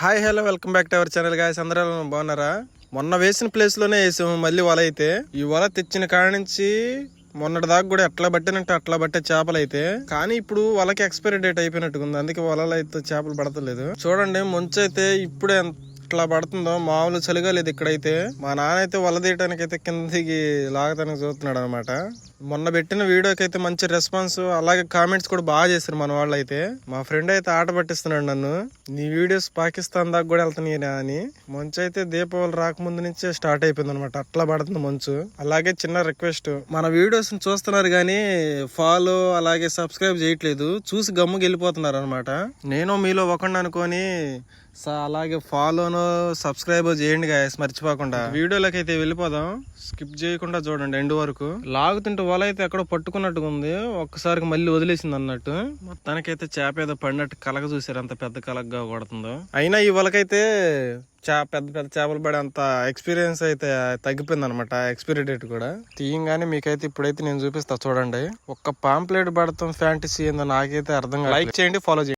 Hi hello welcome back to our channel guys. అందరూ బాగున్నారా? మొన్న వేసిన ప్లేస్ లోనే వేసాము మళ్ళీ వల. అయితే ఈ వల తెచ్చిన కాడ నుంచి మొన్నటి దాకా కూడా ఎట్లా పట్టినట్టు అట్లా పట్టే చేపలు అయితే, కానీ ఇప్పుడు వలకి ఎక్స్పైరీ డేట్ అయిపోయినట్టుగా ఉంది. అందుకే వలలో అయితే చేపలు పడతలేదు. చూడండి, ముంచు అయితే ఇప్పుడే ఎట్లా పడుతుందో. మామూలు చలిగా లేదు ఇక్కడైతే. మా నాన్న అయితే వల తీయడానికి అయితే కిందకి లాగటానికి చూస్తున్నాడు అనమాట. మొన్న పెట్టిన వీడియోకి అయితే మంచి రెస్పాన్స్, అలాగే కామెంట్స్ కూడా బాగా చేశారు మన వాళ్ళు అయితే. మా ఫ్రెండ్ అయితే ఆట పట్టిస్తున్నాడు నన్ను, నీ వీడియోస్ పాకిస్తాన్ దాకా కూడా వెళ్తున్నాయినా అని. మంచు అయితే దీపావళి రాకముందు నుంచే స్టార్ట్ అయిపోయింది అనమాట, అట్లా పడుతుంది మంచు. అలాగే చిన్న రిక్వెస్ట్, మన వీడియోస్ చూస్తున్నారు కానీ ఫాలో అలాగే సబ్స్క్రైబ్ చేయట్లేదు, చూసి గమ్ముకి వెళ్ళిపోతున్నారు అనమాట. నేను మీలో ఒకడిని అనుకొని అలాగే ఫాలోను సబ్స్క్రైబ్ చేయండి గాయస్ మర్చిపోకుండా. వీడియోలోకి అయితే వెళ్ళిపోదాం, స్కిప్ చేయకుండా చూడండి ఎండ్ వరకు. లాగుతుంటే వల అయితే ఎక్కడో పట్టుకున్నట్టుగా ఉంది, ఒక్కసారికి మళ్ళీ వదిలేసింది అన్నట్టు. మొత్తానికైతే చేప ఏదో పడినట్టు కలగ చూసారు, అంత పెద్ద కలగగా కొడుతుందో. అయినా ఈ వలకైతే పెద్ద పెద్ద చేపలు పడే అంత ఎక్స్పీరియన్స్ అయితే తగ్గిపోయింది అనమాట, ఎక్స్పైరీ డేట్ కూడా. తీయంగానే మీకైతే ఇప్పుడైతే నేను చూపిస్తా చూడండి. ఒక్క పాంప్లెట్ పడతాం ఫ్యాంటసీ ఏందో నాకైతే అర్థం కాదు. లైక్ చేయండి, ఫాలో చేయండి.